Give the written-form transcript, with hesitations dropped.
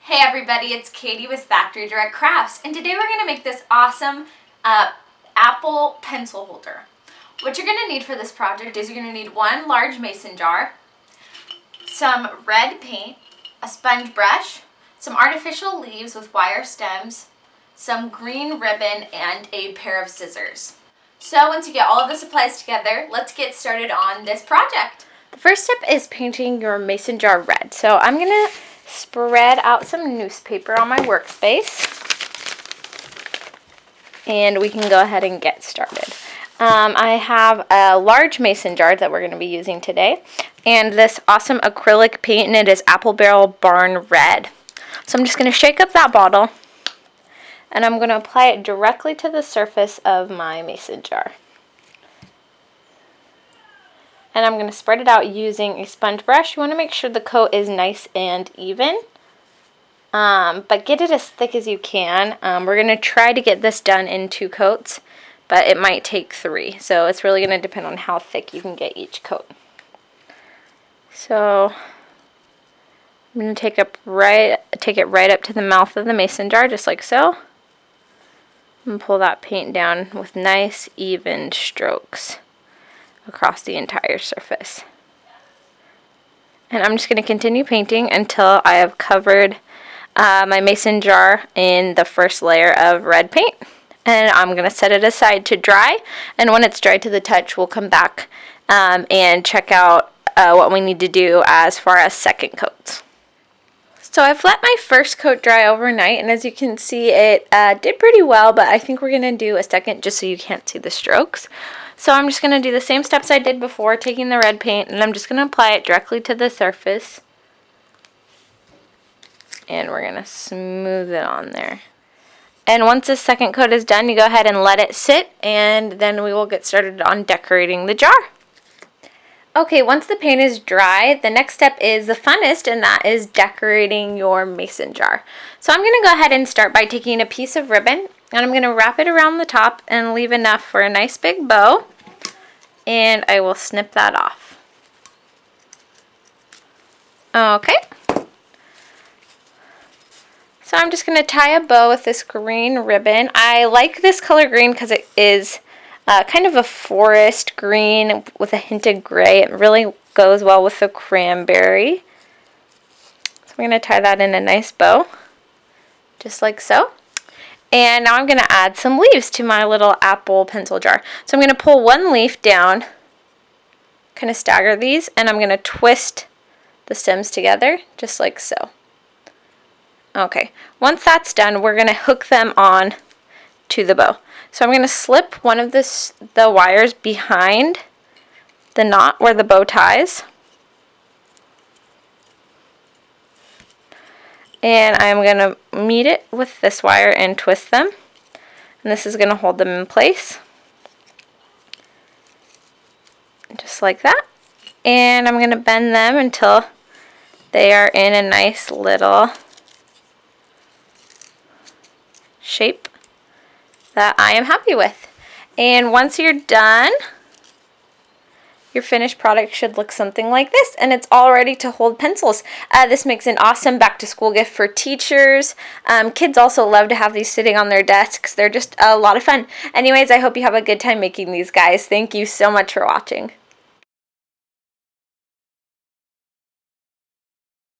Hey everybody, it's Katie with Factory Direct Crafts, and today we're going to make this awesome apple pencil holder. What you're going to need for this project is you're going to need one large mason jar, some red paint, a sponge brush, some artificial leaves with wire stems, some green ribbon, and a pair of scissors. So once you get all of the supplies together, let's get started on this project. The first step is painting your mason jar red. So I'm going to spread out some newspaper on my workspace, and we can go ahead and get started. I have a large mason jar that we're going to be using today, and this awesome acrylic paint, and it is Apple Barrel Barn Red. So I'm just going to shake up that bottle, and I'm going to apply it directly to the surface of my mason jar. And I'm going to spread it out using a sponge brush. You want to make sure the coat is nice and even, but get it as thick as you can. We're going to try to get this done in 2 coats, but it might take 3. So it's really going to depend on how thick you can get each coat. So I'm going to take it right up to the mouth of the mason jar, just like so. And pull that paint down with nice even strokes across the entire surface. And I'm just going to continue painting until I have covered my mason jar in the first layer of red paint. And I'm going to set it aside to dry, and when it's dry to the touch, we'll come back and check out what we need to do as far as second coats. So I've let my first coat dry overnight, and as you can see, it did pretty well, but I think we're going to do a second just so you can't see the strokes. So I'm just going to do the same steps I did before, taking the red paint, and I'm just going to apply it directly to the surface. And we're going to smooth it on there. And once the second coat is done, you go ahead and let it sit, and then we will get started on decorating the jar. Okay, once the paint is dry, the next step is the funnest, and that is decorating your mason jar. So I'm going to go ahead and start by taking a piece of ribbon, and I'm going to wrap it around the top and leave enough for a nice big bow, and I will snip that off. Okay. So I'm just going to tie a bow with this green ribbon. I like this color green because it is kind of a forest green with a hint of gray. It really goes well with the cranberry. So I'm going to tie that in a nice bow, just like so. And now I'm going to add some leaves to my little apple pencil jar. So I'm going to pull one leaf down, kind of stagger these, and I'm going to twist the stems together, just like so. Okay, once that's done, we're going to hook them on to the bow. So I'm going to slip one of the wires behind the knot where the bow ties. And I'm going to meet it with this wire and twist them. And this is going to hold them in place. Just like that. And I'm going to bend them until they are in a nice little shape that I am happy with. And once you're done, your finished product should look something like this, and it's all ready to hold pencils. This makes an awesome back-to-school gift for teachers. Kids also love to have these sitting on their desks. They're just a lot of fun. Anyways, I hope you have a good time making these, guys. Thank you so much for watching.